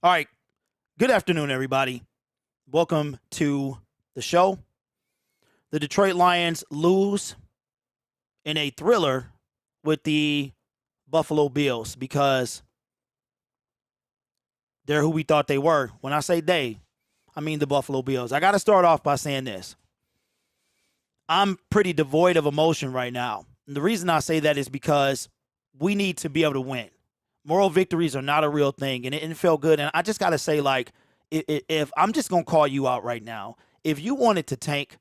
All right. Good afternoon, everybody. Welcome to the show. The Detroit Lions lose in a thriller with the Buffalo Bills because they're who we thought they were. When I say they, I mean the Buffalo Bills. I got to start off by saying this. I'm pretty devoid of emotion right now. And the reason I say that is because we need to be able to win. Moral victories are not a real thing, and it felt good. And I just got to say, like, if I'm just going to call you out right now, if you wanted to tank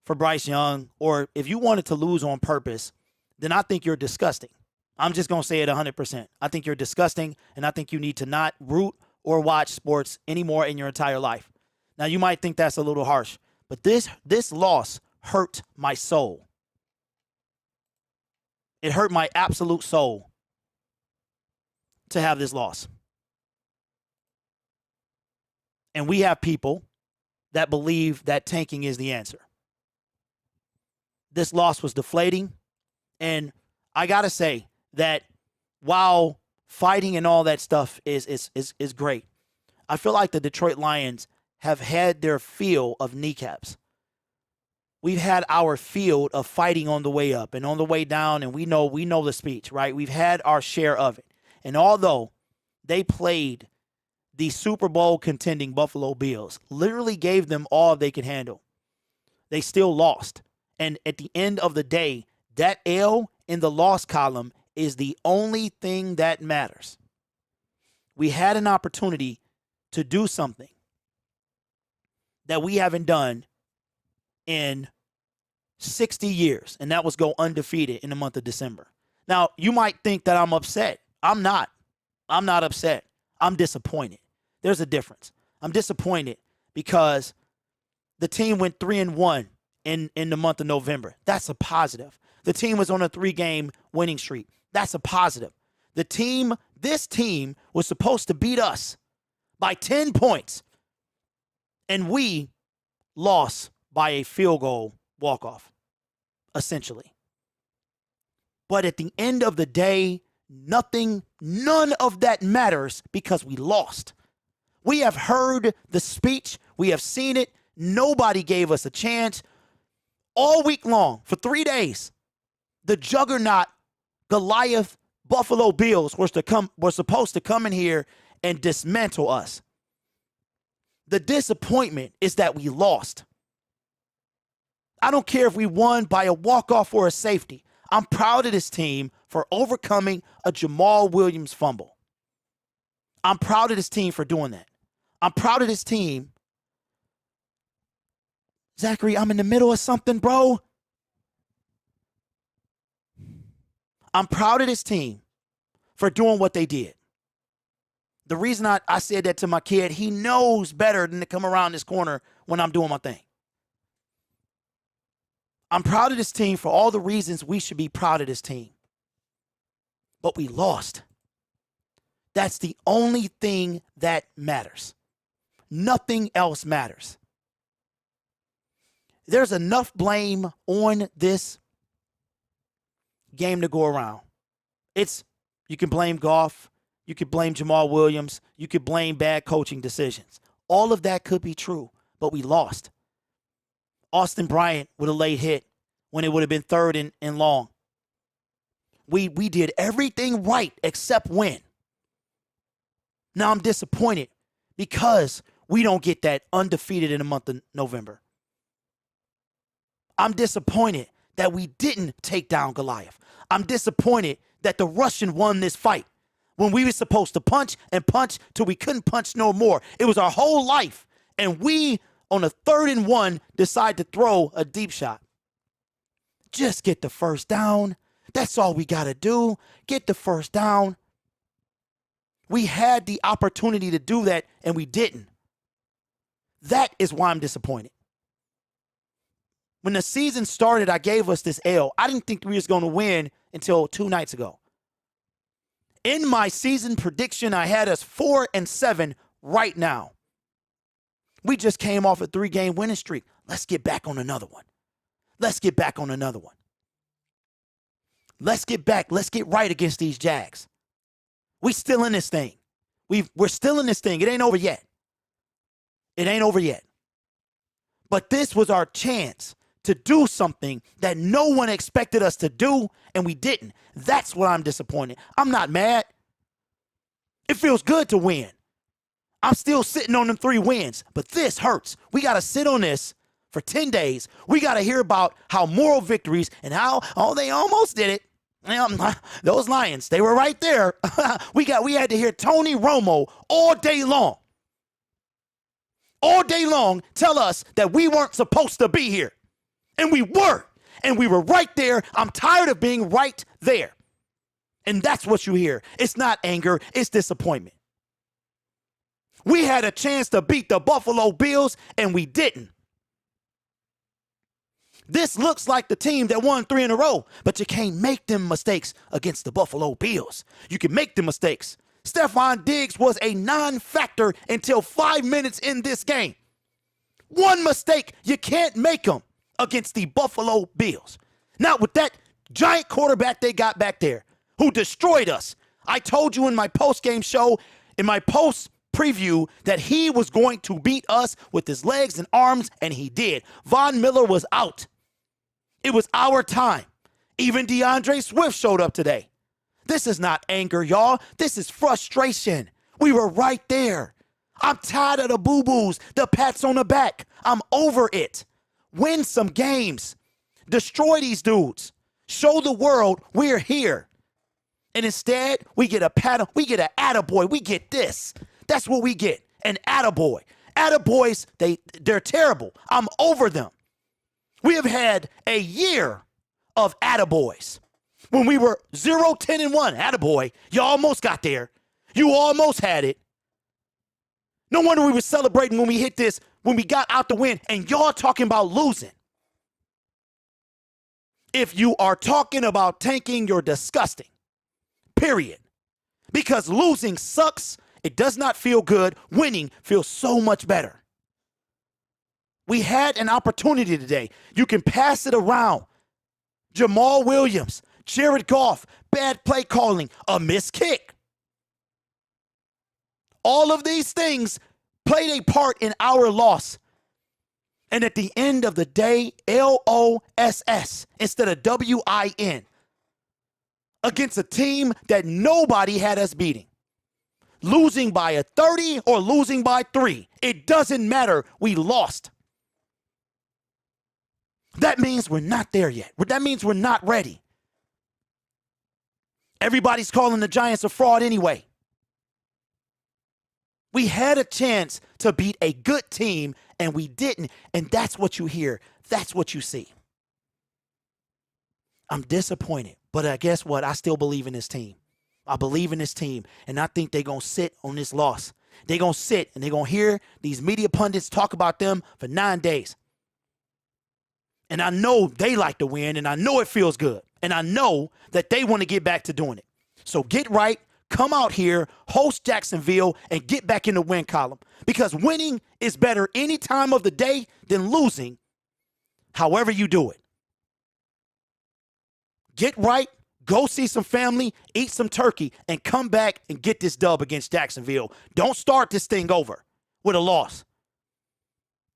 for Bryce Young or if you wanted to lose on purpose, then I think you're disgusting. I'm just going to say it 100%. I think you're disgusting, and I think you need to not root or watch sports anymore in your entire life. Now, you might think that's a little harsh, but this loss hurt my soul. It hurt my absolute soul to have this loss. And we have people that believe that tanking is the answer. This loss was deflating. And I got to say that while fighting and all that stuff is great, I feel like the Detroit Lions have had their fill of kneecaps. We've had our field of fighting on the way up and on the way down, and we know the speech, right? We've had our share of it. And although they played the Super Bowl contending Buffalo Bills, literally gave them all they could handle, they still lost. And at the end of the day, that L in the loss column is the only thing that matters. We had an opportunity to do something that we haven't done in 60 years, and that was go undefeated in the month of December. Now, you might think that I'm upset. I'm not. I'm not upset. I'm disappointed. There's a difference. I'm disappointed because the team went 3-1 in the month of November. That's a positive. The team was on a 3-game winning streak. That's a positive. This team was supposed to beat us by 10 points, and we lost by a field goal walk-off, essentially. But at the end of the day, none of that matters because we lost. We have heard the speech. We have seen it. Nobody gave us a chance. All week long, for 3 days, the juggernaut Goliath Buffalo Bills were supposed to come in here and dismantle us. The disappointment is that we lost. I don't care if we won by a walk-off or a safety. I'm proud of this team for overcoming a Jamal Williams fumble. I'm proud of this team for doing that. I'm proud of this team. Zachary, I'm in the middle of something, bro. I'm proud of this team for doing what they did. The reason I said that to my kid, he knows better than to come around this corner when I'm doing my thing. I'm proud of this team for all the reasons we should be proud of this team. But we lost. That's the only thing that matters. Nothing else matters. There's enough blame on this game to go around. You can blame Goff. You could blame Jamal Williams. You could blame bad coaching decisions. All of that could be true, but we lost. Austin Bryant with a late hit when it would have been third and long. We did everything right except win. Now I'm disappointed because we don't get that undefeated in the month of November. I'm disappointed that we didn't take down Goliath. I'm disappointed that the Russian won this fight when we were supposed to punch and punch till we couldn't punch no more. It was our whole life. And we, on a 3rd and 1, decide to throw a deep shot. Just get the first down. That's all we got to do. Get the first down. We had the opportunity to do that, and we didn't. That is why I'm disappointed. When the season started, I gave us this L. I didn't think we was going to win until 2 nights ago. In my season prediction, I had us 4-7 right now. We just came off a 3-game winning streak. Let's get back on another one. Let's get back on another one. Let's get back. Let's get right against these Jags. We still in this thing. We're still in this thing. It ain't over yet. It ain't over yet. But this was our chance to do something that no one expected us to do, and we didn't. That's what I'm disappointed. I'm not mad. It feels good to win. I'm still sitting on them 3 wins, but this hurts. We got to sit on this for 10 days. We got to hear about how moral victories and how, they almost did it. Those Lions, they were right there. We had to hear Tony Romo all day long tell us that we weren't supposed to be here. And we were. And we were right there. I'm tired of being right there. And that's what you hear. It's not anger. It's disappointment. We had a chance to beat the Buffalo Bills, and we didn't. This looks like the team that won 3 in a row, but you can't make them mistakes against the Buffalo Bills. You can make the mistakes. Stephon Diggs was a non-factor until 5 minutes in this game. One mistake, you can't make them against the Buffalo Bills. Not with that giant quarterback they got back there who destroyed us. I told you in my post-game show, in my post preview, that he was going to beat us with his legs and arms, and he did. Von Miller was out. It was our time. Even DeAndre Swift showed up today. This is not anger, y'all. This is frustration. We were right there. I'm tired of the boo-boos, the pats on the back. I'm over it. Win some games. Destroy these dudes. Show the world we're here. And instead, we get a pat, we get an attaboy. We get this. That's what we get, an attaboy. Attaboys, they're terrible. I'm over them. We have had a year of attaboys. When we were 0-10-1, attaboy, you almost got there. You almost had it. No wonder we were celebrating when we hit this, when we got out the win, and y'all talking about losing. If you are talking about tanking, you're disgusting. Period. Because losing sucks. It does not feel good. Winning feels so much better. We had an opportunity today. You can pass it around. Jamal Williams, Jared Goff, bad play calling, a missed kick. All of these things played a part in our loss. And at the end of the day, LOSS instead of WIN against a team that nobody had us beating. Losing by a 30 or losing by 3. It doesn't matter. We lost. That means we're not there yet. That means we're not ready. Everybody's calling the Giants a fraud anyway. We had a chance to beat a good team, and we didn't. And that's what you hear. That's what you see. I'm disappointed. But guess what? I still believe in this team. I believe in this team. And I think they're going to sit on this loss. They're going to sit, and they're going to hear these media pundits talk about them for 9 days. And I know they like to win, and I know it feels good. And I know that they want to get back to doing it. So get right, come out here, host Jacksonville, and get back in the win column. Because winning is better any time of the day than losing, however you do it. Get right, go see some family, eat some turkey, and come back and get this dub against Jacksonville. Don't start this thing over with a loss.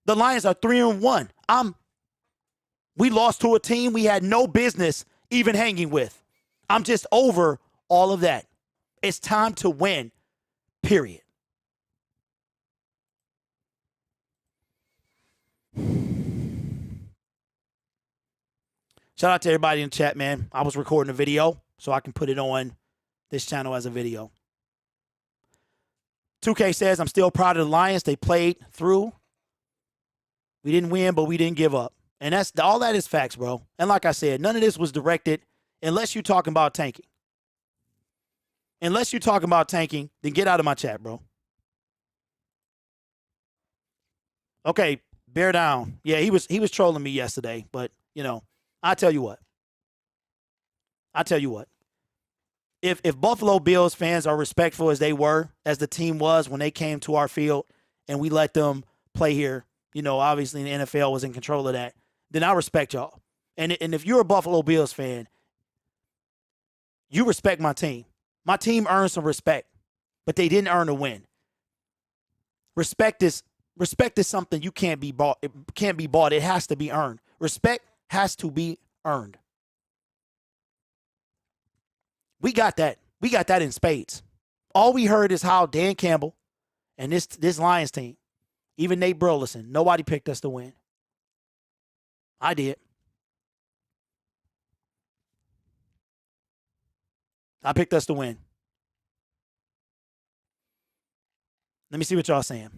The Lions are 3-1. We lost to a team we had no business even hanging with. I'm just over all of that. It's time to win, period. Shout out to everybody in the chat, man. I was recording a video, so I can put it on this channel as a video. 2K says, I'm still proud of the Lions. They played through. We didn't win, but we didn't give up. And that's all that is facts, bro. And like I said, none of this was directed unless you're talking about tanking. Unless you're talking about tanking, then get out of my chat, bro. Okay, bear down. Yeah, he was trolling me yesterday, but, you know, I tell you what. If Buffalo Bills fans are respectful as they were, as the team was when they came to our field and we let them play here, you know, obviously the NFL was in control of that, then I respect y'all. And if you're a Buffalo Bills fan, you respect my team. My team earns some respect. but they didn't earn a win. Respect is something you can't be bought. It can't be bought. It has to be earned. Respect has to be earned. We got that. We got that in spades. All we heard is how Dan Campbell and this Lions team, even Nate Burleson, nobody picked us to win. I did. I picked us to win. Let me see what y'all saying.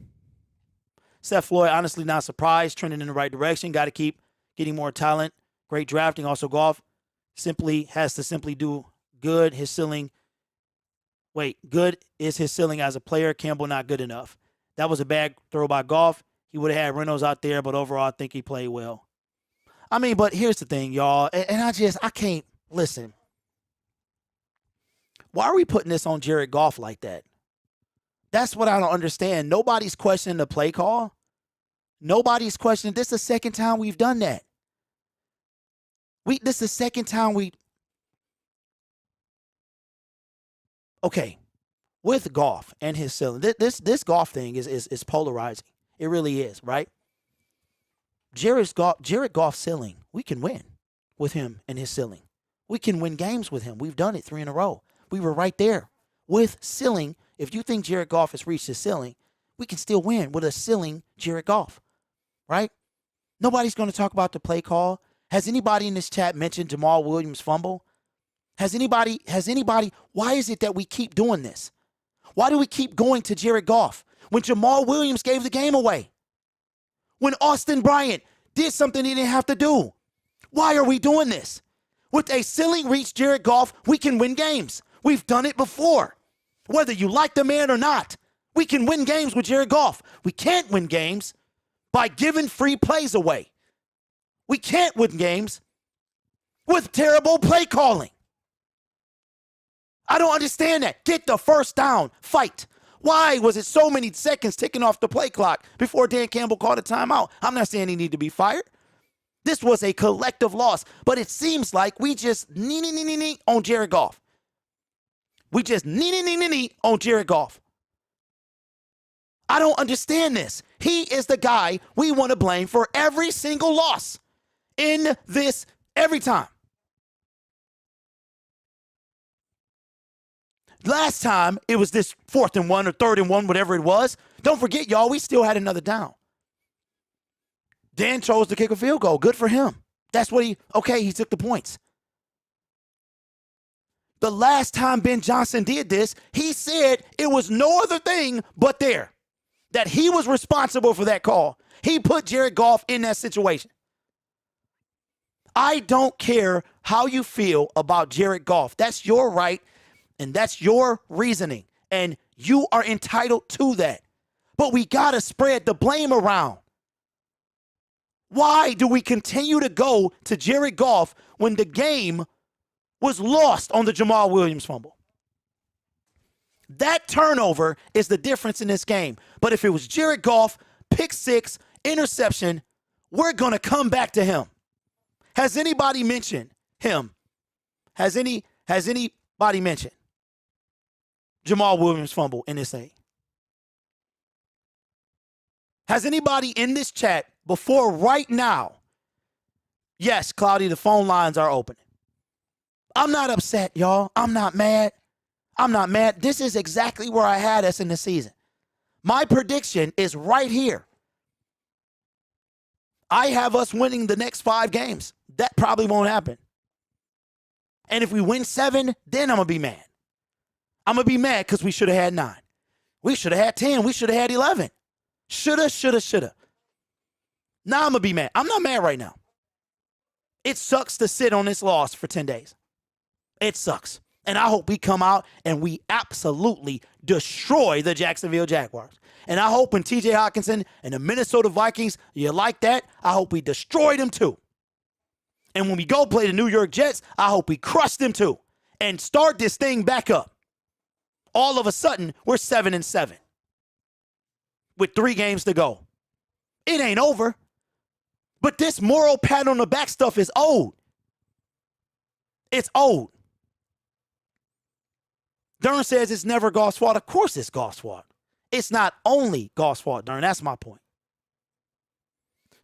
Seth Floyd, honestly not surprised, trending in the right direction. Got to keep getting more talent. Great drafting. Also, Goff has to simply do good. Good is his ceiling as a player. Campbell not good enough. That was a bad throw by Goff. He would have had Reynolds out there, but overall, I think he played well. I mean, but here's the thing, y'all, and I can't listen. Why are we putting this on Jared Goff like that? That's what I don't understand. Nobody's questioning the play call. Nobody's questioning. This is the second time we've done that. This is the second time okay, with Goff and his ceiling. This Goff thing is polarizing. It really is, right? Jared Goff's ceiling, we can win with him and his ceiling. We can win games with him. We've done it 3 in a row. We were right there with ceiling. If you think Jared Goff has reached his ceiling, we can still win with a ceiling Jared Goff, right? Nobody's going to talk about the play call. Has anybody in this chat mentioned Jamal Williams' fumble? Has anybody, why is it that we keep doing this? Why do we keep going to Jared Goff when Jamal Williams gave the game away? When Austin Bryant did something he didn't have to do? Why are we doing this? With a ceiling reach Jared Goff, we can win games. We've done it before. Whether you like the man or not, we can win games with Jared Goff. We can't win games by giving free plays away. We can't win games with terrible play calling. I don't understand that. Get the first down. Fight. Why was it so many seconds ticking off the play clock before Dan Campbell called a timeout? I'm not saying he needed to be fired. This was a collective loss, but it seems like we just on Jared Goff. We just on Jared Goff. I don't understand this. He is the guy we want to blame for every single loss in this every time. Last time, it was this 4th and 1 or 3rd and 1, whatever it was. Don't forget, y'all, we still had another down. Dan chose to kick a field goal. Good for him. That's what he took the points. The last time Ben Johnson did this, he said it was no other thing but that he was responsible for that call. He put Jared Goff in that situation. I don't care how you feel about Jared Goff. That's your right. And that's your reasoning. And you are entitled to that. But we got to spread the blame around. Why do we continue to go to Jared Goff when the game was lost on the Jamal Williams fumble? That turnover is the difference in this game. But if it was Jared Goff, pick 6, interception, we're going to come back to him. Has anybody mentioned him? Has anybody mentioned Jamal Williams' fumble in this thing? Has anybody in this chat before right now? Yes, Cloudy, the phone lines are open. I'm not upset, y'all. I'm not mad. This is exactly where I had us in the season. My prediction is right here. I have us winning the next 5 games. That probably won't happen. And if we win 7, then I'm going to be mad. I'm going to be mad because we should have had 9. We should have had 10. We should have had 11. Shoulda. Now I'm going to be mad. I'm not mad right now. It sucks to sit on this loss for 10 days. It sucks. And I hope we come out and we absolutely destroy the Jacksonville Jaguars. And I hope when TJ Hawkinson and the Minnesota Vikings, you like that, I hope we destroy them too. And when we go play the New York Jets, I hope we crush them too and start this thing back up. All of a sudden, we're 7-7 with 3 games to go. It ain't over. But this moral pat on the back stuff is old. It's old. Dern says it's never Goff's fault. Of course it's Goff's fault. It's not only Goff's fault, Dern. That's my point.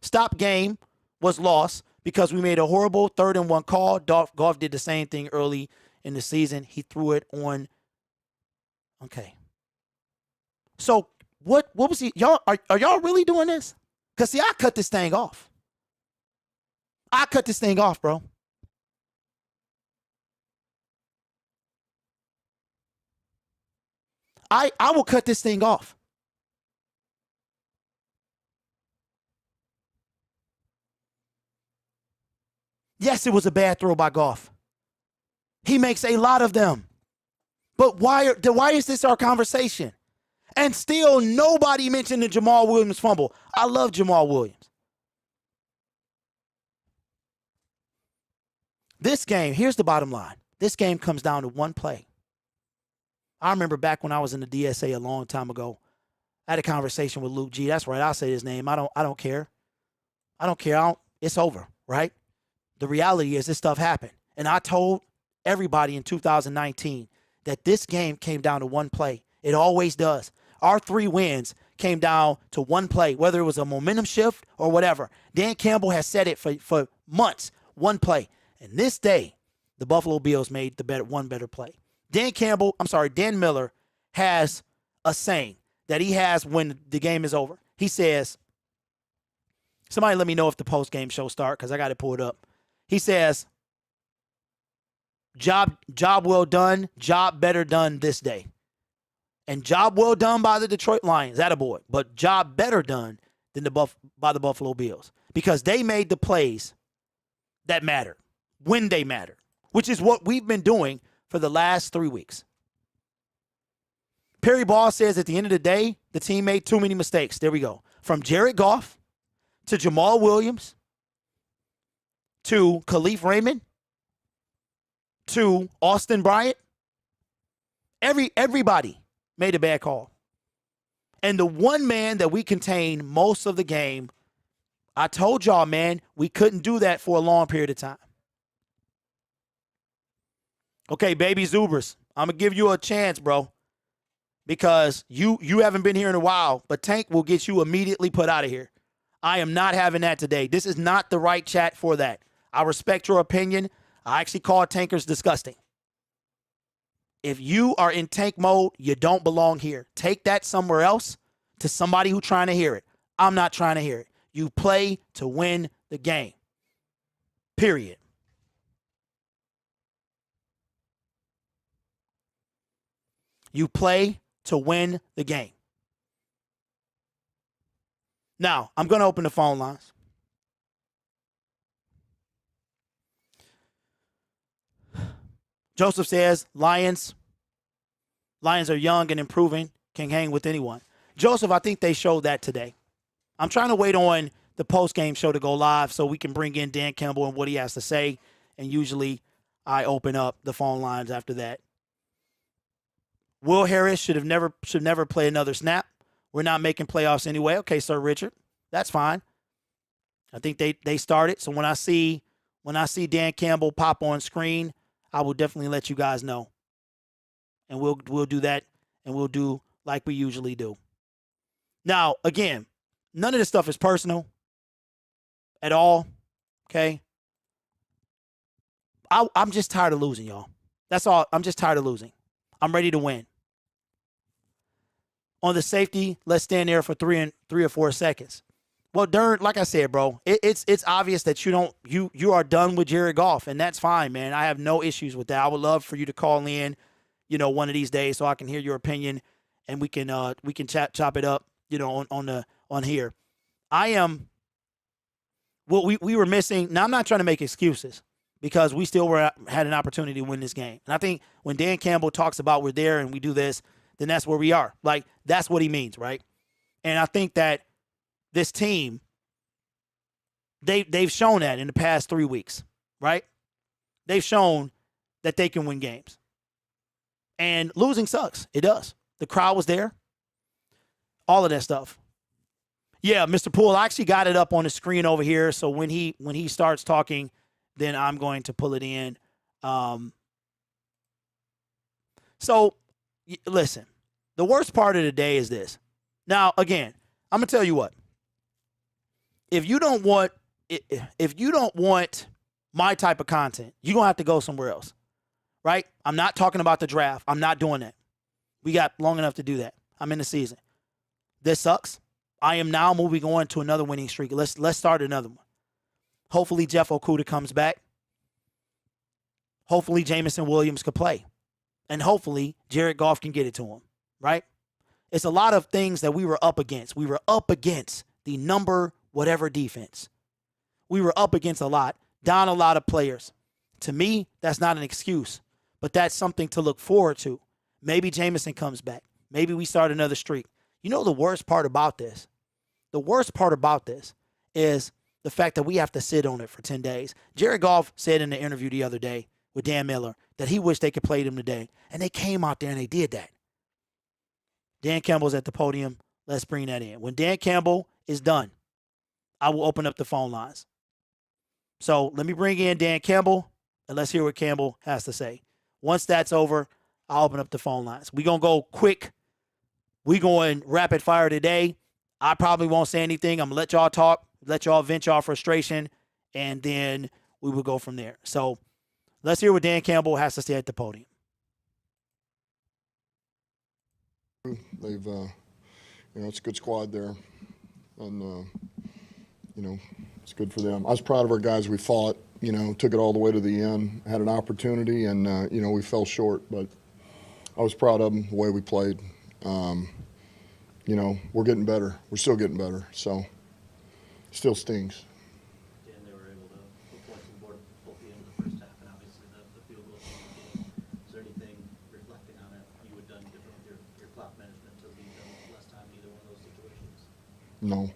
Stop game was lost because we made a horrible 3rd and 1 call. Goff did the same thing early in the season. He threw it on. Okay. So what was he? Y'all are y'all really doing this? Because see, I cut this thing off. I cut this thing off, bro. I will cut this thing off. Yes, it was a bad throw by Goff. He makes a lot of them. But why is this our conversation? And still nobody mentioned the Jamal Williams fumble. I love Jamal Williams. This game, here's the bottom line. This game comes down to one play. I remember back when I was in the DSA a long time ago, I had a conversation with Luke G. That's right, I'll say his name. I don't care. I don't care. It's over, right? The reality is this stuff happened. And I told everybody in 2019 that this game came down to one play. It always does. Our 3 wins came down to one play, whether it was a momentum shift or whatever. Dan Campbell has said it for months, one play. And this day, the Buffalo Bills made one better play. Dan Miller has a saying that he has when the game is over. He says, somebody let me know if the post-game show start because I got to pull it up. He says, job well done, job better done this day. And job well done by the Detroit Lions, attaboy. But job better done than by the Buffalo Bills because they made the plays that mattered when they mattered, which is what we've been doing for the last 3 weeks. Perry Ball says at the end of the day, the team made too many mistakes. There we go. From Jared Goff to Jamal Williams to Khalif Raymond to Austin Bryant. Everybody made a bad call. And the one man that we contained most of the game, I told y'all, man, we couldn't do that for a long period of time. Okay, baby Zubers, I'm going to give you a chance, bro, because you haven't been here in a while, but Tank will get you immediately put out of here. I am not having that today. This is not the right chat for that. I respect your opinion. I actually call tankers disgusting. If you are in tank mode, you don't belong here. Take that somewhere else to somebody who's trying to hear it. I'm not trying to hear it. You play to win the game. Period. You play to win the game. Now, I'm going to open the phone lines. Joseph says, Lions are young and improving, can hang with anyone. Joseph, I think they showed that today. I'm trying to wait on the post-game show to go live so we can bring in Dan Campbell and what he has to say, and usually I open up the phone lines after that. Will Harris should never play another snap. We're not making playoffs anyway. Okay, Sir Richard, that's fine. I think they started. So when I see Dan Campbell pop on screen, I will definitely let you guys know. And we'll do that, and we'll do like we usually do. Now, again, none of this stuff is personal at all. Okay? I'm just tired of losing, y'all. That's all. I'm just tired of losing. I'm ready to win. On the safety, let's stand there for 3 or 4 seconds. Well, Dern, like I said, bro, it's obvious that you are done with Jared Goff, and that's fine, man. I have no issues with that. I would love for you to call in, one of these days so I can hear your opinion and we can chop it up, on here. We were missing. Now I'm not trying to make excuses because we still had an opportunity to win this game. And I think when Dan Campbell talks about we're there and we do this, then that's where we are. Like, that's what he means, right? And I think that this team, they've shown that in the past 3 weeks, right? They've shown that they can win games. And losing sucks. It does. The crowd was there. All of that stuff. Yeah, Mr. Poole, I actually got it up on the screen over here. So when he starts talking, then I'm going to pull it in. So listen, the worst part of the day is this. Now, again, I'm going to tell you what. If you don't want my type of content, you're going to have to go somewhere else, right? I'm not talking about the draft. I'm not doing that. We got long enough to do that. I'm in the season. This sucks. I am now moving on to another winning streak. Let's start another one. Hopefully Jeff Okudah comes back. Hopefully Jamison Williams could play. And hopefully Jared Goff can get it to him, right? It's a lot of things that we were up against. We were up against the number whatever defense. We were up against a lot, down a lot of players. To me, that's not an excuse, but that's something to look forward to. Maybe Jamison comes back. Maybe we start another streak. You know the worst part about this? The worst part about this is the fact that we have to sit on it for 10 days. Jared Goff said in the interview the other day with Dan Miller that he wished they could play him today, and they came out there and they did that. Dan Campbell's at the podium. Let's bring that in. When Dan Campbell is done, I will open up the phone lines. So let me bring in Dan Campbell, and let's hear what Campbell has to say. Once that's over, I'll open up the phone lines. We're going to go quick. We're going rapid fire today. I probably won't say anything. I'm going to let y'all talk, let y'all vent y'all frustration, and then we will go from there. So let's hear what Dan Campbell has to say at the podium. They've, it's a good squad there, and, it's good for them. I was proud of our guys. We fought, took it all the way to the end, had an opportunity, and, we fell short, but I was proud of them, the way we played. We're getting better. We're still getting better, so still stings. Dan, they were able to put points on the board both the end of the first half and obviously the field goal. Is there anything reflecting on it you would have done different with your clock management to leave them less time in either one of those situations? No.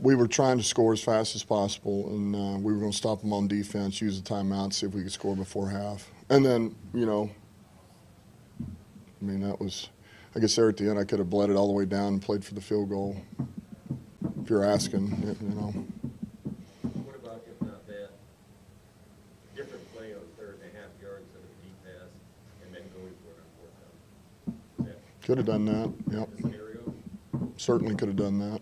We were trying to score as fast as possible, and we were going to stop them on defense, use the timeout, see if we could score before half. And then, that was, I guess there at the end I could have bled it all the way down and played for the field goal, if you're asking, What about, if not that, different play on third and a half yards of a deep pass and then going for it on fourth down? Could have done that, yep. Scenario? Certainly could have done that.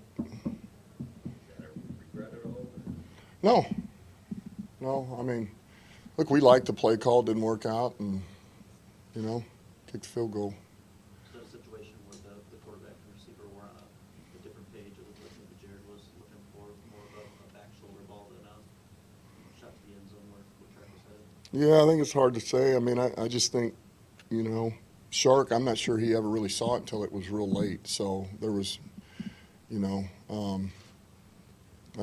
Regret it all? No, look, we liked the play call, didn't work out, and, kicked the field goal. Is that a situation where the quarterback and receiver were on a different page of the position that Jared was looking for, more of a back shoulder ball than a shot to the end zone where Track was headed? Yeah, I think it's hard to say. I just think, Shark, I'm not sure he ever really saw it until it was real late. So there was, I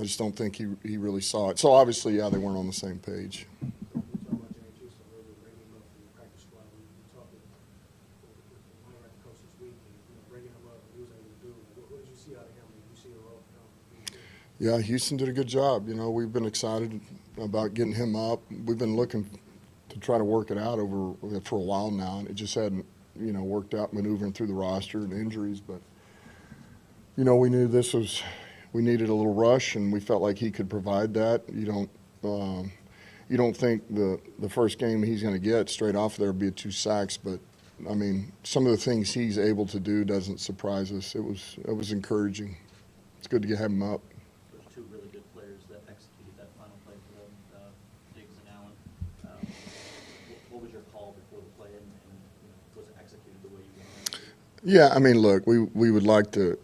just don't think he really saw it. So obviously, yeah, they weren't on the same page. Yeah, Houston did a good job. We've been excited about getting him up. We've been looking to try to work it out for a while now, and it just hadn't, worked out maneuvering through the roster and injuries. But, we knew we needed a little rush, and we felt like he could provide that. You don't think the first game he's going to get straight off there will be 2 sacks, but some of the things he's able to do doesn't surprise us. It was encouraging. It's good to get him up. There's 2 really good players that executed that final play for them, Diggs and Allen. What was your call before the play, and was it executed the way you wanted it to? Yeah, look, we would like to.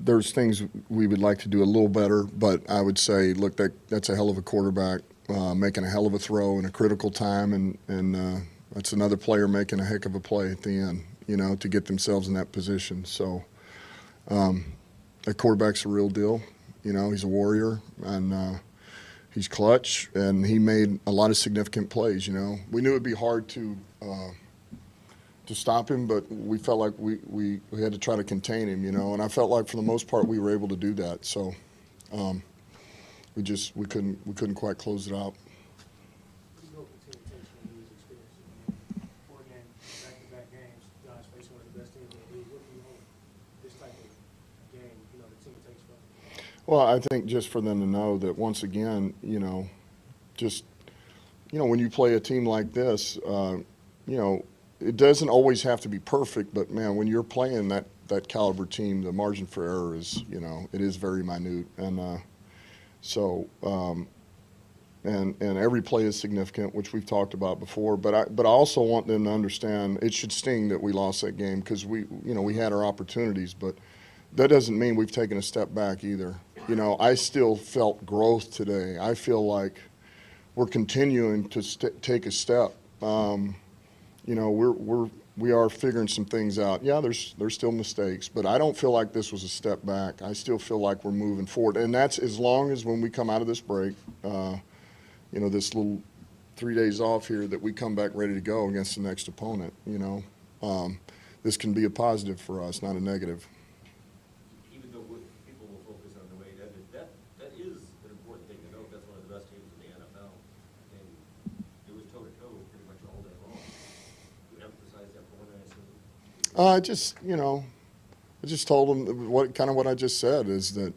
There's things we would like to do a little better, but I would say, look, that's a hell of a quarterback making a hell of a throw in a critical time, and that's another player making a heck of a play at the end, to get themselves in that position. So that quarterback's a real deal. He's a warrior, and he's clutch, and he made a lot of significant plays. We knew it'd be hard to stop him, but we felt like we had to try to contain him, and I felt like for the most part we were able to do that. So we couldn't quite close it out. Well, I think just for them to know that once again, when you play a team like this, it doesn't always have to be perfect, but man, when you're playing that caliber team, the margin for error is, it is very minute. And so, and every play is significant, which we've talked about before. But I also want them to understand it should sting that we lost that game because we had our opportunities, but that doesn't mean we've taken a step back either. I still felt growth today. I feel like we're continuing to take a step. We are figuring some things out. Yeah, there's still mistakes, but I don't feel like this was a step back. I still feel like we're moving forward, and that's as long as when we come out of this break, this little 3 days off here, that we come back ready to go against the next opponent. This can be a positive for us, not a negative. Even though people will focus on the way that is an important thing to note. That's one of the best teams in the NFL, and it was toe to toe pretty much all day long. You emphasize that for one, I assume. I just told them what I just said is that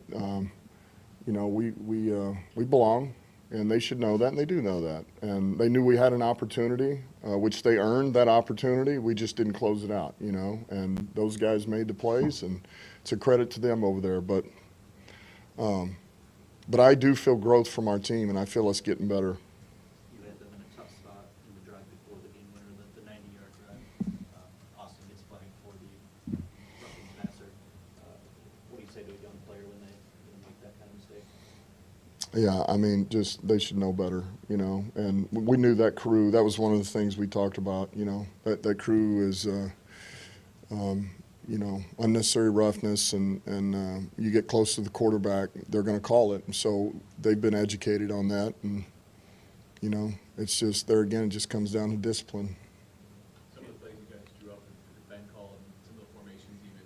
we belong. And they should know that, and they do know that. And they knew we had an opportunity, which they earned that opportunity. We just didn't close it out, And those guys made the plays, and it's a credit to them over there. But I do feel growth from our team, and I feel us getting better. You had them in a tough spot in the drive before the game winner, the 90-yard drive. Austin gets flagged for the roughing passer. What do you say to a young player when they make that kind of mistake? Yeah, they should know better, and we knew that crew. That was one of the things we talked about, that crew is, unnecessary roughness, and you get close to the quarterback, they're going to call it. And so they've been educated on that, and, it's just, there again, it just comes down to discipline. Some of the plays you guys drew up and Ben called, and some of the formations even,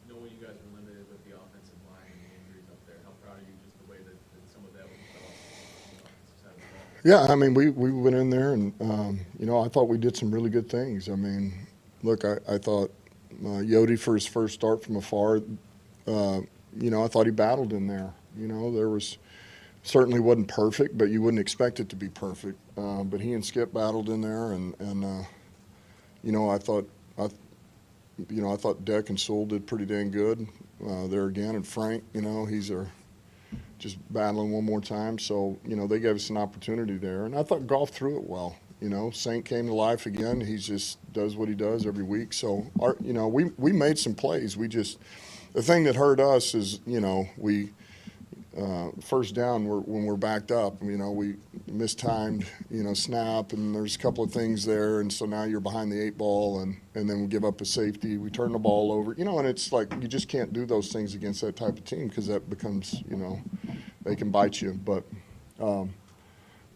knowing you guys were limited with the offensive line and the injuries up there, how proud are you just the way that some of that was developed on the offensive side of the ball? Yeah, we went in there and, I thought we did some really good things. Look, I thought Yodi, for his first start from afar, I thought he battled in there. There was certainly wasn't perfect, but you wouldn't expect it to be perfect. But he and Skip battled in there, and I thought Deck and Sewell did pretty dang good there again. And Frank, he's just battling one more time. So, they gave us an opportunity there. And I thought Goff threw it well. Saint came to life again. He just does what he does every week. So, we made some plays. The thing that hurt us is, we first down when we're backed up, we mistimed, snap, and there's a couple of things there. And so now you're behind the 8 ball, and then we give up a safety. We turn the ball over, and it's like you just can't do those things against that type of team because that becomes, they can bite you. But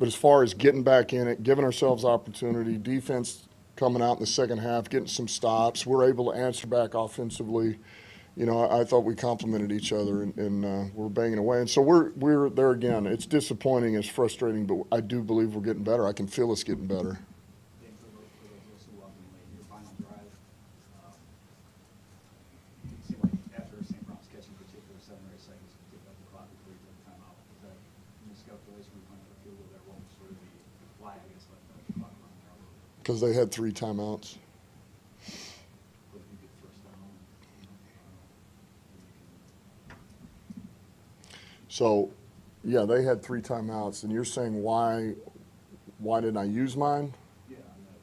as far as getting back in it, giving ourselves opportunity, defense coming out in the second half, getting some stops, we're able to answer back offensively. I thought we complemented each other, and we're banging away. And so we're there again. It's disappointing, it's frustrating, but I do believe we're getting better. I can feel us getting better. Your final drive, it seemed like after St. Brown's catch in particular, 7 or 8 seconds to pick up the clock before you took the timeout. Was that miscalculation when you went to the field goal there? What was sort of the why, I guess, let the clock run there a little bit? Because they had 3 timeouts. What if you get first down? So, yeah, they had 3 timeouts, and you're saying why didn't I use mine? Yeah, on that,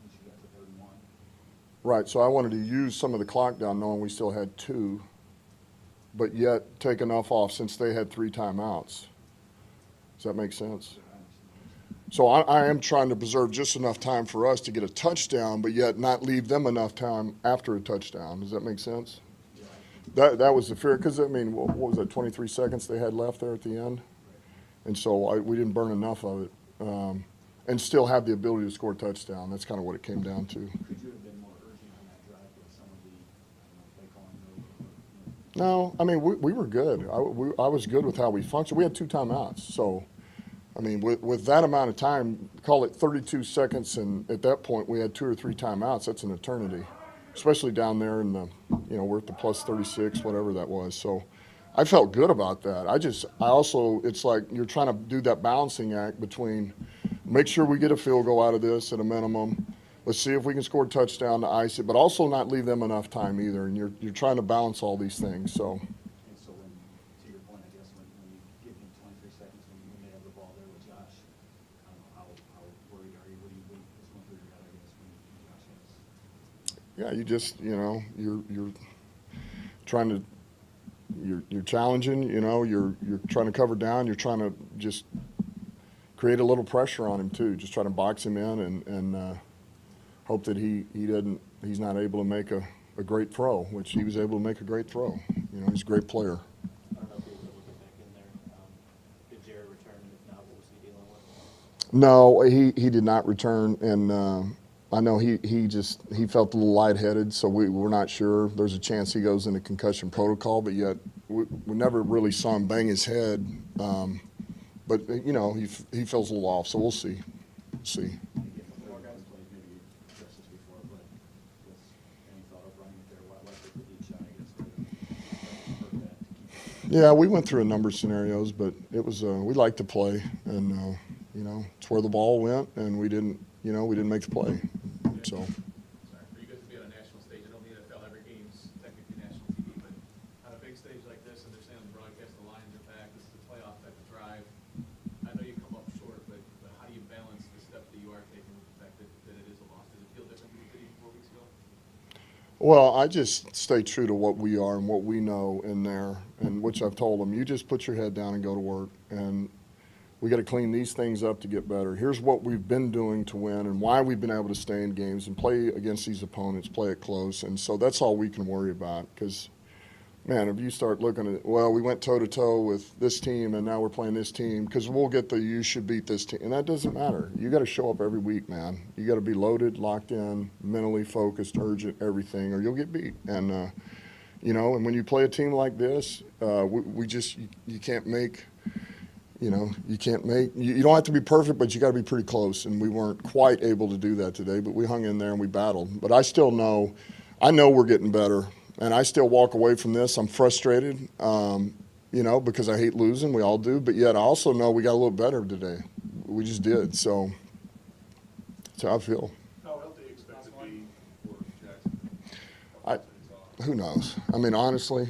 once you got to 3rd and 1. Right, so I wanted to use some of the clock down knowing we still had 2, but yet take enough off since they had 3 timeouts. Does that make sense? So I am trying to preserve just enough time for us to get a touchdown, but yet not leave them enough time after a touchdown. Does that make sense? That was the fear, because, what was that, 23 seconds they had left there at the end? And so we didn't burn enough of it and still have the ability to score a touchdown. That's kind of what it came down to. Could you have been more urgent on that drive with some of the play calling? No, we were good. I was good with how we functioned. We had 2 timeouts. So, with that amount of time, call it 32 seconds, and at that point we had 2 or 3 timeouts. That's an eternity. Especially down there in the, we're at the plus 36, whatever that was. So I felt good about that. I also, it's like you're trying to do that balancing act between make sure we get a field goal out of this at a minimum, let's see if we can score a touchdown to ice it, but also not leave them enough time either. And you're trying to balance all these things. So. And so when, to your point, I guess, when you give him 23 seconds when they have the ball there with Josh, how worried are you? What do you what's going through your head, I guess, when Josh has? Yeah, you just, you're trying to, you're challenging, you're trying to cover down, you're trying to just create a little pressure on him too, just trying to box him in and hope that he's not able to make a great throw, which he was able to make a great throw. He's a great player. I don't know if he was able to get back in there. Did Jared return? If not, what was he dealing with? No, he did not return, and I know he felt a little lightheaded, so we're not sure. There's a chance he goes into concussion protocol, but yet we never really saw him bang his head. But he feels a little off, so we'll see. More guys played maybe just this before, but with any thought of running it there, like they did each shot, I guess, to hurt that to keep Yeah, we went through a number of scenarios, but it was we like to play, and it's where the ball went, and we didn't make the play. So. Sorry, for you guys to be on a national stage, I know the NFL, every game's technically national TV, but on a big stage like this, understand the broadcast, the Lions are back, this is a playoff type of drive. I know you come up short, but how do you balance the step that you are taking with the fact that it is a loss? Does it feel different than it did 4 weeks ago? Well, I just stay true to what we are and what we know in there, and which I've told them. You just put your head down and go to work, and we got to clean these things up to get better. Here's what we've been doing to win and why we've been able to stay in games and play against these opponents, play it close. And so that's all we can worry about, because, man, if you start looking at, well, we went toe-to-toe with this team and now we're playing this team, because we'll get you should beat this team. And that doesn't matter. You got to show up every week, man. You got to be loaded, locked in, mentally focused, urgent, everything, or you'll get beat. And, and when you play a team like this, you can't make – you don't have to be perfect, but you got to be pretty close. And we weren't quite able to do that today, but we hung in there and we battled. But I know we're getting better, and I still walk away from this. I'm frustrated, because I hate losing. We all do. But yet I also know we got a little better today. We just did. So that's how I feel. How healthy do you expect to be for Jacksonville? Who knows? I mean, honestly,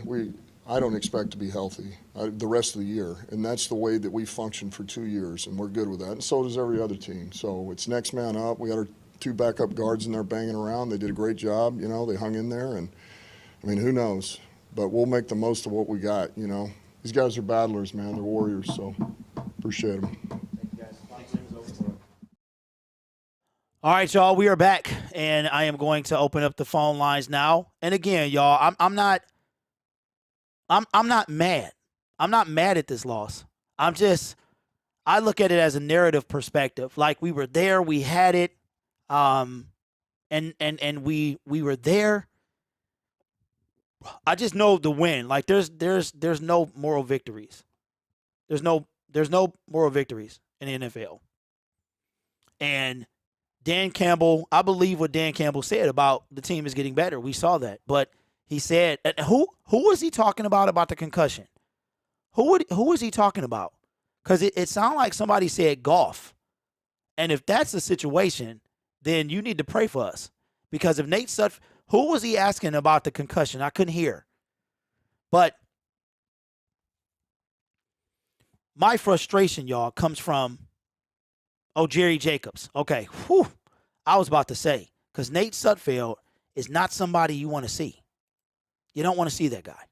I don't expect to be healthy the rest of the year, and that's the way that we functioned for 2 years, and we're good with that, and so does every other team. So it's next man up. We got our 2 backup guards in there banging around. They did a great job. They hung in there, and, I mean, who knows? But we'll make the most of what we got, These guys are battlers, man. They're warriors, so appreciate them. Thank you, guys. Final game is over. All right, y'all, we are back, and I am going to open up the phone lines now. And again, y'all, I'm not mad. I'm not mad at this loss. I look at it as a narrative perspective. Like, we were there, we had it, and we were there. I just know the win. Like, there's no moral victories. There's no moral victories in the NFL. And Dan Campbell, I believe what Dan Campbell said about the team is getting better. We saw that, but he said, who was he talking about the concussion? Who was he talking about? Because it sounded like somebody said golf. And if that's the situation, then you need to pray for us. Because if Nate Sutphill, who was he asking about the concussion? I couldn't hear. But my frustration, y'all, comes from, Jerry Jacobs. Okay, whew, I was about to say, because Nate Sutphill is not somebody you want to see. You don't want to see that guy.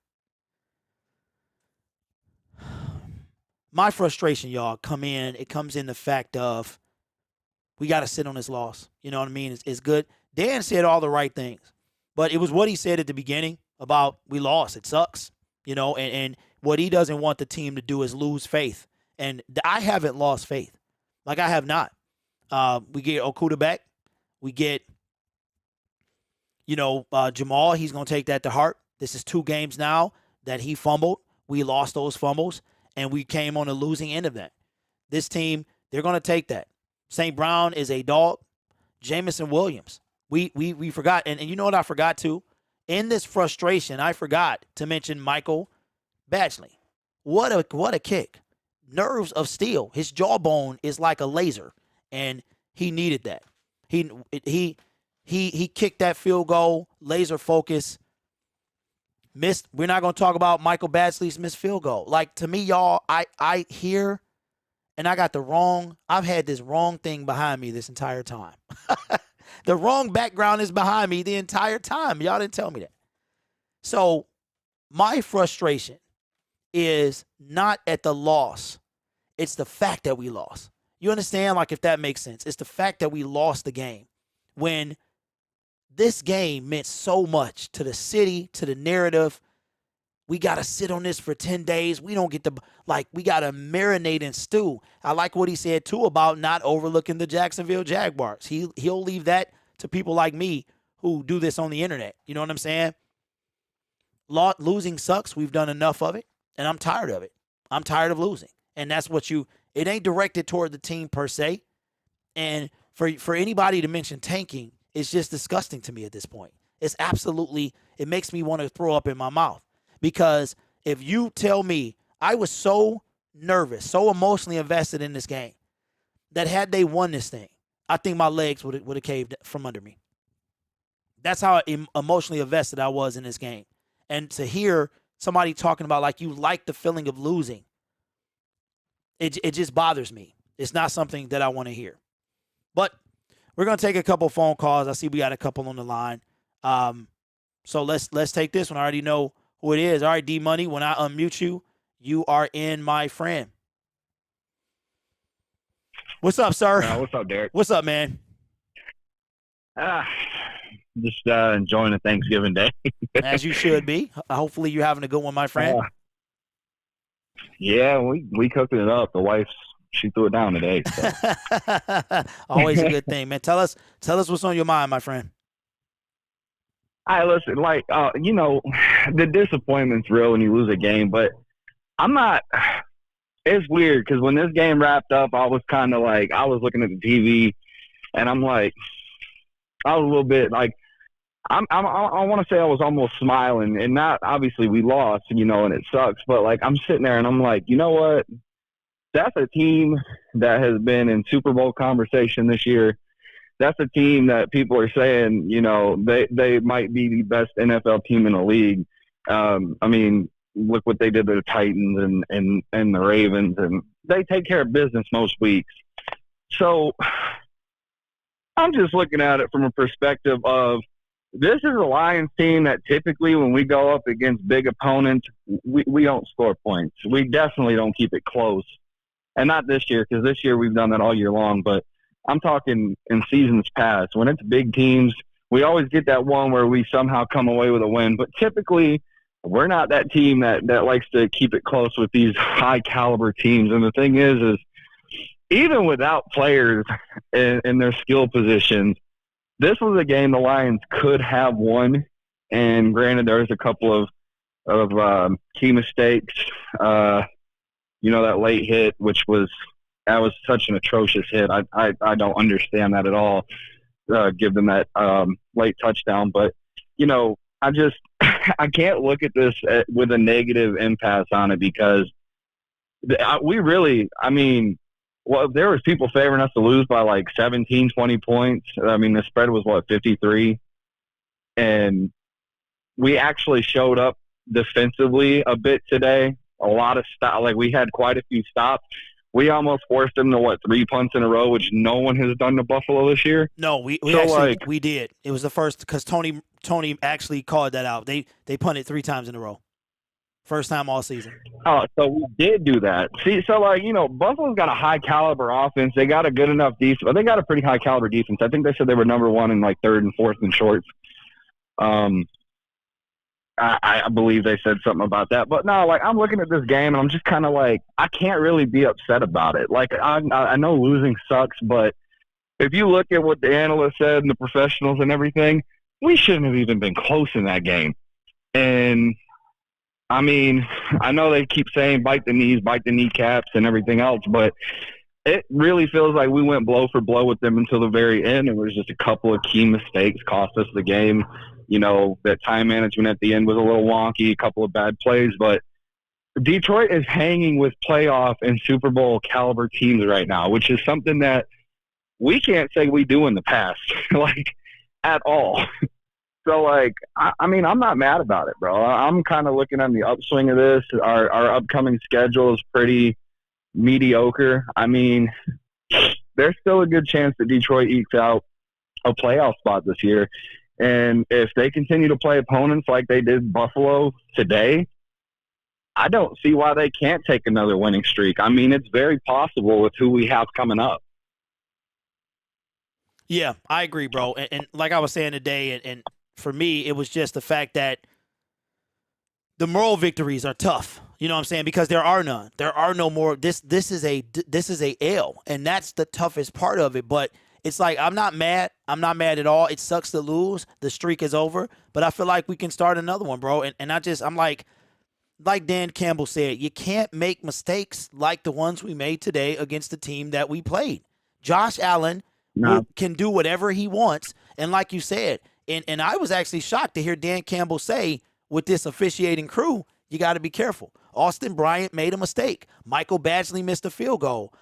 My frustration, y'all, it comes in the fact of we got to sit on this loss. You know what I mean? It's good. Dan said all the right things, but it was what he said at the beginning about we lost. It sucks, and what he doesn't want the team to do is lose faith. And I haven't lost faith. Like, I have not. We get Okuda back. We get, Jamal. He's going to take that to heart. This is 2 games now that he fumbled. We lost those fumbles, and we came on the losing end of that. This team, they're going to take that. St. Brown is a dog. Jamison Williams. We forgot. And you know what I forgot, too? In this frustration, I forgot to mention Michael Badgley. What a kick. Nerves of steel. His jawbone is like a laser, and he needed that. He He kicked that field goal, laser focus. Missed. We're not going to talk about Michael Badgley's missed field goal. Like, to me, y'all, I hear, and I got I've had this wrong thing behind me this entire time. The wrong background is behind me the entire time. Y'all didn't tell me that. So my frustration is not at the loss. It's the fact that we lost. You understand? Like, if that makes sense. It's the fact that we lost the game. When this game meant so much to the city, to the narrative. We got to sit on this for 10 days. We don't get to, we got to marinate and stew. I like what he said, too, about not overlooking the Jacksonville Jaguars. He'll leave that to people like me who do this on the internet. You know what I'm saying? Losing sucks. We've done enough of it, and I'm tired of it. I'm tired of losing. And that's what it ain't directed toward the team per se. And for anybody to mention tanking, it's just disgusting to me at this point. It's absolutely, it makes me want to throw up in my mouth. Because if you tell me, I was so nervous, so emotionally invested in this game, that had they won this thing, I think my legs would have caved from under me. That's how emotionally invested I was in this game. And to hear somebody talking about like you like the feeling of losing, it just bothers me. It's not something that I want to hear. But we're going to take a couple phone calls. I see we got a couple on the line. So let's take this one. I already know who it is. All right, D-Money, when I unmute you, you are in, my friend. What's up, sir? What's up, Derek? What's up, man? Just enjoying a Thanksgiving day. As you should be. Hopefully you're having a good one, my friend. Yeah, we cooking it up. The wife, she threw it down today. So. Always a good thing, man. Tell us what's on your mind, my friend. All right, listen, the disappointment's real when you lose a game, but I'm not – it's weird because when this game wrapped up, I was kind of like – I was looking at the TV, and I'm like – I was a little bit like – I want to say I was almost smiling, and not – obviously we lost, and it sucks, but, I'm sitting there, and I'm like, you know what? That's a team that has been in Super Bowl conversation this year. That's a team that people are saying, they might be the best NFL team in the league. Look what they did to the Titans and the Ravens, and they take care of business most weeks. So I'm just looking at it from a perspective of this is a Lions team that typically when we go up against big opponents, we don't score points. We definitely don't keep it close. And not this year, because this year we've done that all year long, but I'm talking in seasons past. When it's big teams, we always get that one where we somehow come away with a win. But typically, we're not that team that likes to keep it close with these high-caliber teams. And the thing is even without players in their skill positions, this was a game the Lions could have won. And granted, there's a couple of key mistakes. That late hit, that was such an atrocious hit. I don't understand that at all, given that late touchdown. But, I can't look at this with a negative impasse on it because we really, there was people favoring us to lose by 17, 20 points. The spread was 53. And we actually showed up defensively a bit today. A lot of we had quite a few stops. We almost forced them to 3 punts in a row, which no one has done to Buffalo this year. No, we did. It was the first because Tony actually called that out. They punted 3 times in a row, first time all season. Oh, so we did do that. See, so Buffalo's got a high caliber offense. They got a good enough defense. Well, they got a pretty high caliber defense. I think they said they were number 1 in 3rd and 4th in shorts. I believe they said something about that. But no, I'm looking at this game, and I'm just kind of I can't really be upset about it. I know losing sucks, but if you look at what the analysts said and the professionals and everything, we shouldn't have even been close in that game. And, I know they keep saying bite the knees, bite the kneecaps and everything else, but it really feels like we went blow for blow with them until the very end. It was just a couple of key mistakes cost us the game. That time management at the end was a little wonky, a couple of bad plays, but Detroit is hanging with playoff and Super Bowl caliber teams right now, which is something that we can't say we do in the past. at all. So, like, I mean, I'm not mad about it, bro. I'm kind of looking on the upswing of this. Our upcoming schedule is pretty mediocre. I mean, there's still a good chance that Detroit ekes out a playoff spot this year. And if they continue to play opponents like they did Buffalo today, I don't see why they can't take another winning streak. I mean, it's very possible with who we have coming up. Yeah, I agree, bro. And like I was saying today, and for me, it was just the fact that the moral victories are tough. You know what I'm saying? Because there are none. There are no more. This is a L, and that's the toughest part of it. But it's like I'm not mad. I'm not mad at all. It sucks to lose. The streak is over, but I feel like we can start another one, bro. And I'm like Dan Campbell said, you can't make mistakes like the ones we made today against the team that we played. Josh Allen can do whatever he wants, and like you said. And I was actually shocked to hear Dan Campbell say, with this officiating crew, you got to be careful. Austin Bryant made a mistake. Michael Badgley missed a field goal.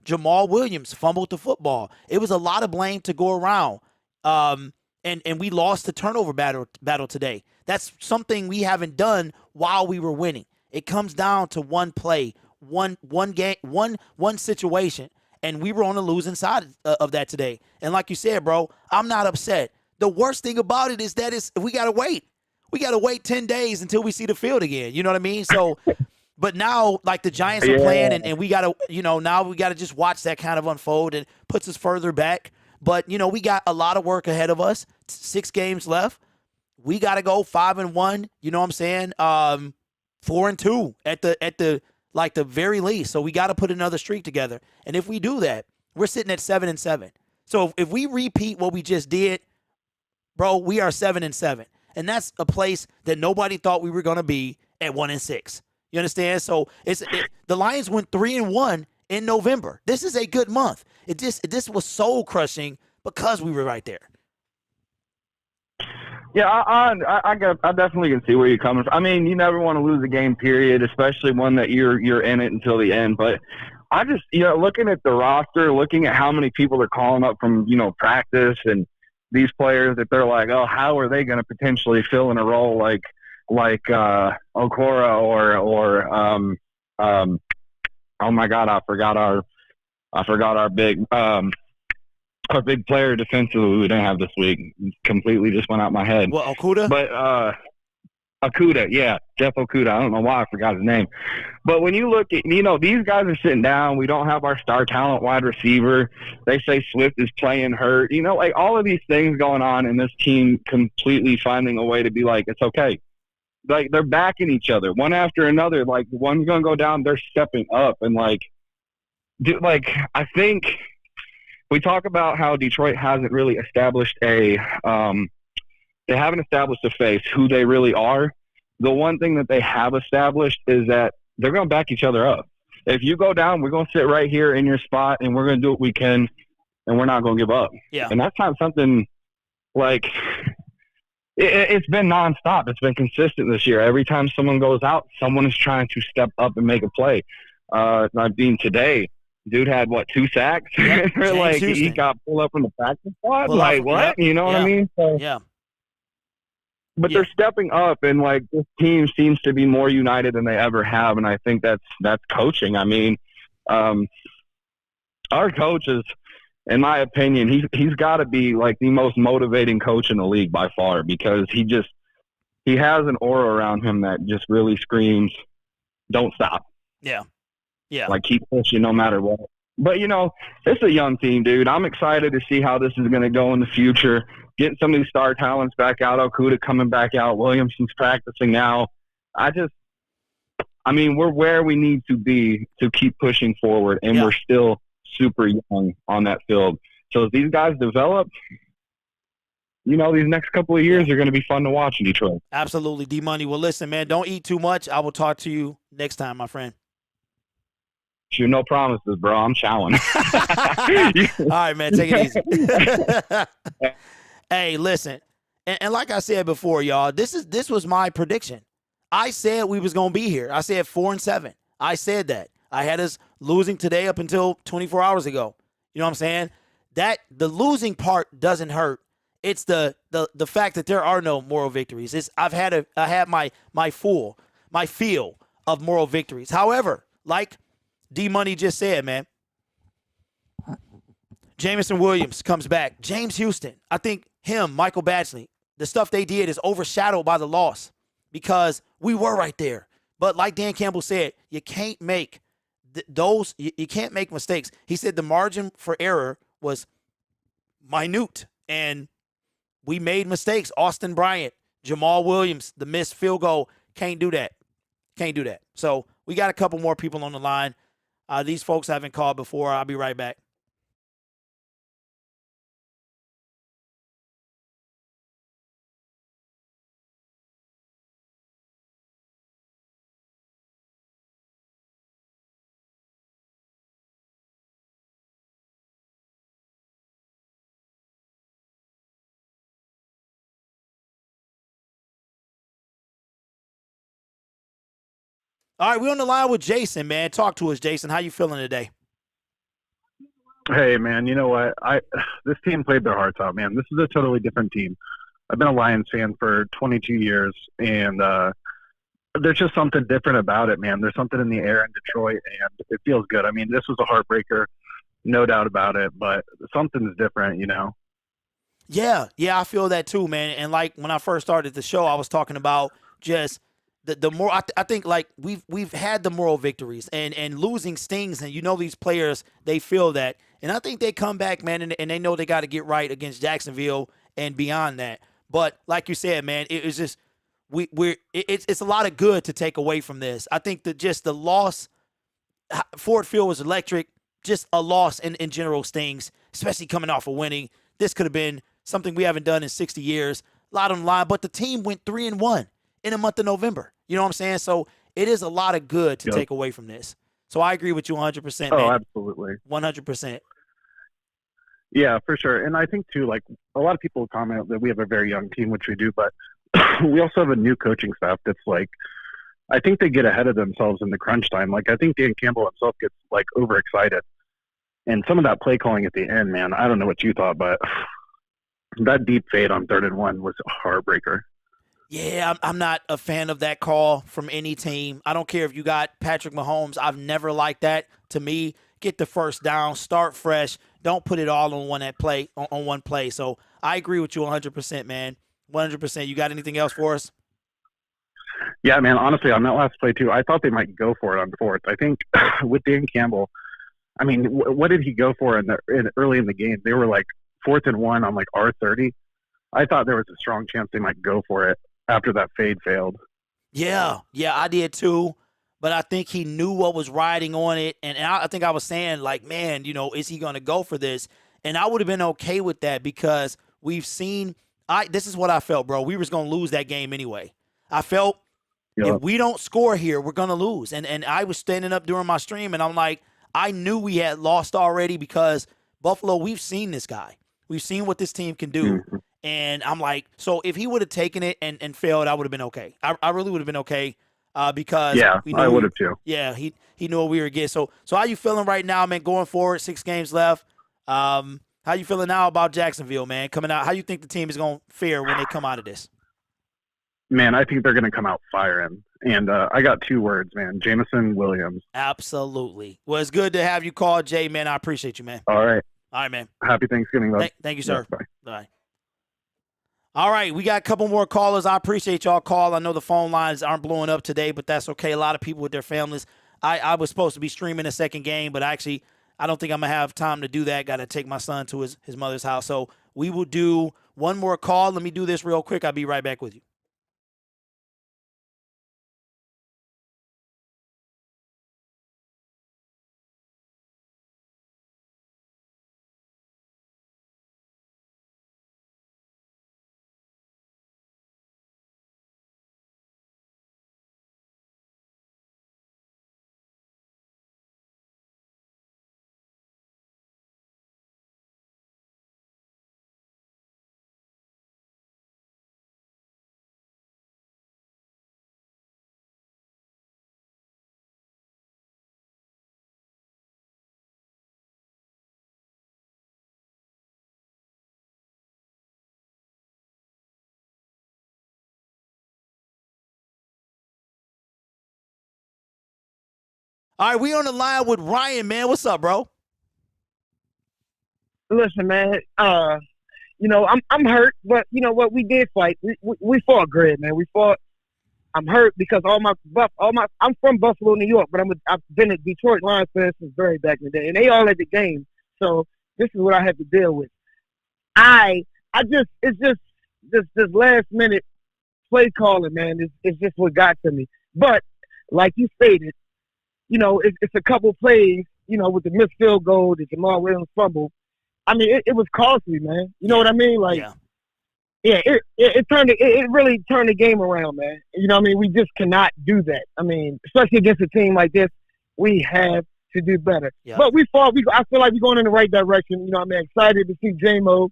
Jamal Williams fumbled the football. It was a lot of blame to go around. And we lost the turnover battle today. That's something we haven't done while we were winning. It comes down to one play, one game, one situation, and we were on the losing side of that today. And like you said, bro, I'm not upset. The worst thing about it is that we got to wait. We got to wait 10 days until we see the field again. You know what I mean? So, but now, like, the Giants are playing, and we got to, now we got to just watch that kind of unfold, and puts us further back. But, we got a lot of work ahead of us. 6 games left. We got to go 5-1. You know what I'm saying? 4-2 at the very least. So we got to put another streak together. And if we do that, we're sitting at 7-7. So if we repeat what we just did, bro, we are 7-7, and that's a place that nobody thought we were going to be at 1-6. You understand? So the Lions went 3-1 in November. This is a good month. This was soul crushing because we were right there. Yeah, I definitely can see where you're coming from. I mean, you never want to lose a game, period, especially one that you're in it until the end. But I just, looking at the roster, looking at how many people are calling up from, practice, and these players that they're like, oh, how are they going to potentially fill in a role like Okora or oh my God, I forgot our big player defensively we didn't have this week. Completely just went out my head. Well, Okuda? But Okuda, yeah, Jeff Okuda. I don't know why I forgot his name. But when you look at, these guys are sitting down. We don't have our star talent wide receiver. They say Swift is playing hurt. Like all of these things going on, and this team completely finding a way to be like, it's okay. Like they're backing each other one after another. Like one's going to go down, they're stepping up. And I think we talk about how Detroit hasn't really established they haven't established a face, who they really are. The one thing that they have established is that they're going to back each other up. If you go down, we're going to sit right here in your spot, and we're going to do what we can, and we're not going to give up. Yeah. And that's not something like it's been nonstop. It's been consistent this year. Every time someone goes out, someone is trying to step up and make a play. Today, dude had 2 sacks? Yep. He got pulled up from the practice squad. What? Yep. You know what I mean? So, yeah. But they're stepping up, and this team seems to be more united than they ever have, and I think that's coaching. I mean, our coach is, in my opinion, he's got to be the most motivating coach in the league by far, because he has an aura around him that just really screams, "Don't stop." Yeah. Yeah. Keep pushing no matter what. But, it's a young team, dude. I'm excited to see how this is going to go in the future. Getting some of these star talents back out, Okuda coming back out, Williamson's practicing now. We're where we need to be to keep pushing forward, and we're still super young on that field. So as these guys develop, these next couple of years are going to be fun to watch in Detroit. Absolutely, D-Money. Well, listen, man, don't eat too much. I will talk to you next time, my friend. Shoot, no promises, bro. I'm chowing. All right, man. Take it easy. Hey, listen. And like I said before, y'all, this was my prediction. I said we was going to be here. I said 4-7. I said that. I had us losing today up until 24 hours ago. You know what I'm saying? That the losing part doesn't hurt. It's the fact that there are no moral victories. I had my fill of moral victories. However, like D Money just said, man, Jamison Williams comes back. James Houston, I think him, Michael Badgley, the stuff they did is overshadowed by the loss because we were right there. But like Dan Campbell said, you can't make you can't make mistakes. He said the margin for error was minute, and we made mistakes. Austin Bryant, Jamal Williams, the missed field goal, can't do that. Can't do that. So we got a couple more people on the line. These folks haven't called before. I'll be right back. All right, we're on the line with Jason, man. Talk to us, Jason. How you feeling today? Hey, man, you know what? This team played their hearts out, man. This is a totally different team. I've been a Lions fan for 22 years, and there's just something different about it, man. There's something in the air in Detroit, and it feels good. I mean, this was a heartbreaker, no doubt about it, but something's different, you know? Yeah, I feel that too, man. And like when I first started the show, I was talking about just the more I think like we've had the moral victories and losing stings, and you know these players, they feel that, and I think they come back, man, and they know they got to get right against Jacksonville and beyond that. But like you said, man, it's just it's a lot of good to take away from this. I think that just the loss, Ford Field was electric. Just a loss in general stings, especially coming off of winning. This could have been something we haven't done in 60 years. A lot on the line, but the team went 3-1 in the month of November. You know what I'm saying? So it is a lot of good to take away from this. So I agree with you 100%, man. Oh, absolutely. 100%. Yeah, for sure. And I think, too, like, a lot of people comment that we have a very young team, which we do, but we also have a new coaching staff that's, like, I think they get ahead of themselves in the crunch time. Like, I think Dan Campbell himself gets, like, overexcited. And some of that play calling at the end, man, I don't know what you thought, but that deep fade on 3rd and 1 was a heartbreaker. Yeah, I'm not a fan of that call from any team. I don't care if you got Patrick Mahomes. I've never liked that. To me, get the first down, start fresh. Don't put it all on one play. So I agree with you 100%, man. 100%. You got anything else for us? Yeah, man, honestly, on that last play, too, I thought they might go for it on 4th. I think with Dan Campbell, I mean, what did he go for early in the game? They were like 4th and 1 on like R30. I thought there was a strong chance they might go for it after that fade failed. Yeah, I did too. But I think he knew what was riding on it. And I think I was saying, like, man, you know, is he going to go for this? And I would have been okay with that because we've seen this is what I felt, bro. We was going to lose that game anyway. I felt if we don't score here, we're going to lose. And I was standing up during my stream, and I'm like, I knew we had lost already because Buffalo, we've seen this guy. We've seen what this team can do. Mm-hmm. And I'm like, so if he would have taken it and failed, I would have been okay. I really would have been okay because I would have too. Yeah, he knew what we were getting. So how you feeling right now, man? Going forward, 6 games left. How you feeling now about Jacksonville, man? Coming out, how you think the team is going to fare when they come out of this? Man, I think they're going to come out firing. And I got 2 words, man. Jamison Williams. Absolutely. Well, it's good to have you call, Jay, man. I appreciate you, man. All right. All right, man. Happy Thanksgiving, love. Thank you, sir. Yeah, bye. Bye. All right, we got a couple more callers. I appreciate y'all call. I know the phone lines aren't blowing up today, but that's okay. A lot of people with their families. I was supposed to be streaming a second game, but actually I don't think I'm going to have time to do that. Got to take my son to his mother's house. So we will do one more call. Let me do this real quick. I'll be right back with you. All right, we on the line with Ryan, man. What's up, bro? Listen, man. I'm hurt, but you know what? We did fight. We fought great, man. We fought. I'm hurt because I'm from Buffalo, New York, but I've been a Detroit Lions fan since very back in the day, and they all at the game. So this is what I have to deal with. It's just this last minute play calling, man. It's just what got to me. But like you stated, you know, it's a couple plays, you know, with the missed field goal, the Jamal Williams fumble. I mean, it was costly, man. You know what I mean? Like, it really turned the game around, man. You know what I mean? We just cannot do that. I mean, especially against a team like this, we have to do better. Yeah. But we fought. I feel like we're going in the right direction. You know what I mean? Excited to see J-Mo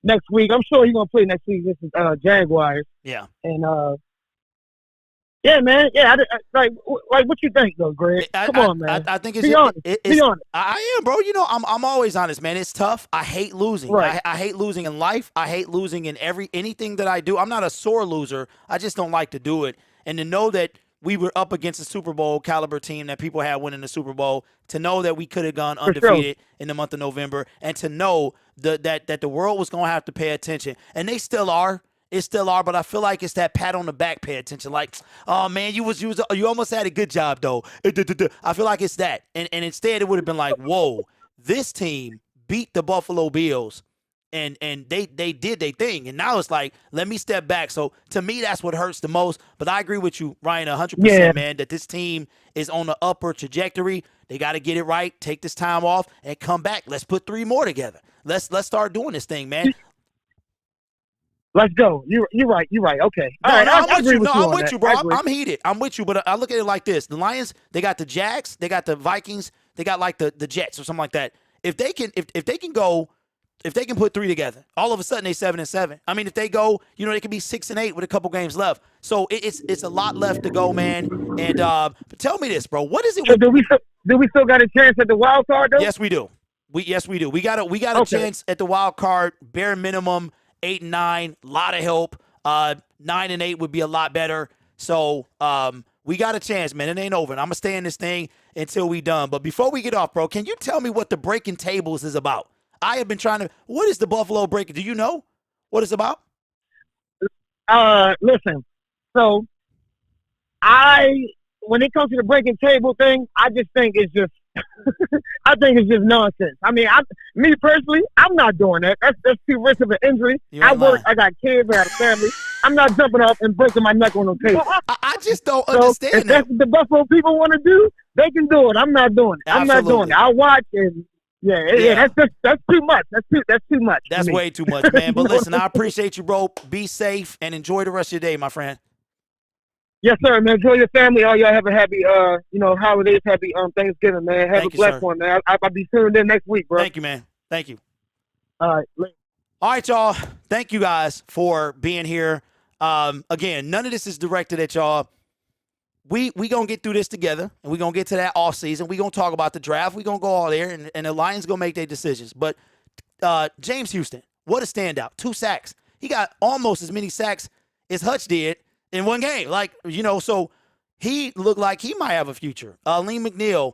next week. I'm sure he's going to play next week against the Jaguars. Yeah. And, yeah, man. Yeah, like what you think, though, Greg? Come on, man. I think it's be honest. Be honest. I am, bro. You know, I'm always honest, man. It's tough. I hate losing. Right. I hate losing in life. I hate losing in anything that I do. I'm not a sore loser. I just don't like to do it. And to know that we were up against a Super Bowl caliber team that people had winning the Super Bowl, to know that we could have gone undefeated in the month of November, and to know that the world was going to have to pay attention, and they still are. It still are, but I feel like it's that pat on the back, pay attention. Like, oh man, you almost had a good job though. I feel like it's that, and instead it would have been like, whoa, this team beat the Buffalo Bills, and they did their thing, and now it's like, let me step back. So to me, that's what hurts the most. But I agree with you, Ryan, 100%, man. That this team is on the upward trajectory. They got to get it right, take this time off, and come back. Let's put 3 more together. Let's start doing this thing, man. Let's go. You're right. You're right. Okay. I'm with you, bro. I'm heated. I'm with you, but I look at it like this: the Lions, they got the Jags, they got the Vikings, they got like the Jets or something like that. If they can put 3 together, all of a sudden they 7-7. I mean, if they go, you know, they could be 6-8 with a couple games left. So it's a lot left to go, man. And tell me this, bro. What is it? So do we still got a chance at the wild card, though? Yes, we do. We do. We got a chance at the wild card, bare minimum. 8-9, a lot of help. 9-8 would be a lot better. So we got a chance, man. It ain't over. And I'm gonna stay in this thing until we done. But before we get off, bro, can you tell me what the Breaking Tables is about? I have been trying to. What is the Buffalo Breaking? Do you know what it's about? Listen. So when it comes to the Breaking Table thing, I just think it's just. I think it's just nonsense. I mean, me personally, I'm not doing that. That's too risk of an injury. I work. I got kids. I got a family. I'm not jumping up and breaking my neck on the table. I just don't understand. If that's what the Buffalo people want to do, they can do it. I'm not doing it. I'm not doing it. I'll watch and that's too much. That's too much. That's way too much, man. But listen, I appreciate you, bro. Be safe and enjoy the rest of your day, my friend. Yes, sir, man. Enjoy your family. All y'all have a happy, holidays. Happy Thanksgiving, man. Have a blessed one, man. I'll be tuned in next week, bro. Thank you, man. Thank you. All right. All right, y'all. Thank you guys for being here. Again, none of this is directed at y'all. We going to get through this together, and we're going to get to that offseason. We're going to talk about the draft. We're going to go all there, and the Lions going to make their decisions. But James Houston, what a standout. 2 sacks. He got almost as many sacks as Hutch did in one game. Like, you know, so he looked like he might have a future. Lee McNeil,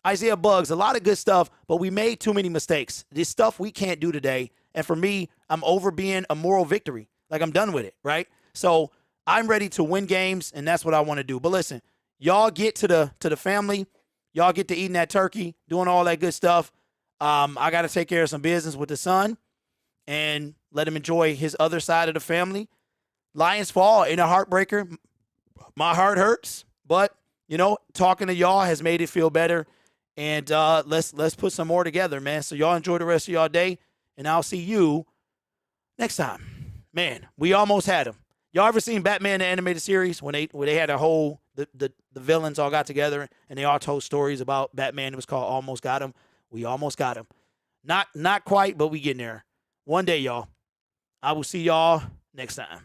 Isaiah Buggs, a lot of good stuff, but we made too many mistakes. This stuff we can't do today. And for me, I'm over being a moral victory. Like, I'm done with it, right? So I'm ready to win games, and that's what I want to do. But listen, y'all get to the family. Y'all get to eating that turkey, doing all that good stuff. I got to take care of some business with the son and let him enjoy his other side of the family. Lions fall in a heartbreaker. My heart hurts, but, you know, talking to y'all has made it feel better. And let's put some more together, man. So y'all enjoy the rest of y'all day, and I'll see you next time. Man, we almost had him. Y'all ever seen Batman the animated series when they had a whole the villains all got together and they all told stories about Batman? It was called Almost Got Him. We almost got him. Not quite, but we getting there. One day, y'all. I will see y'all next time.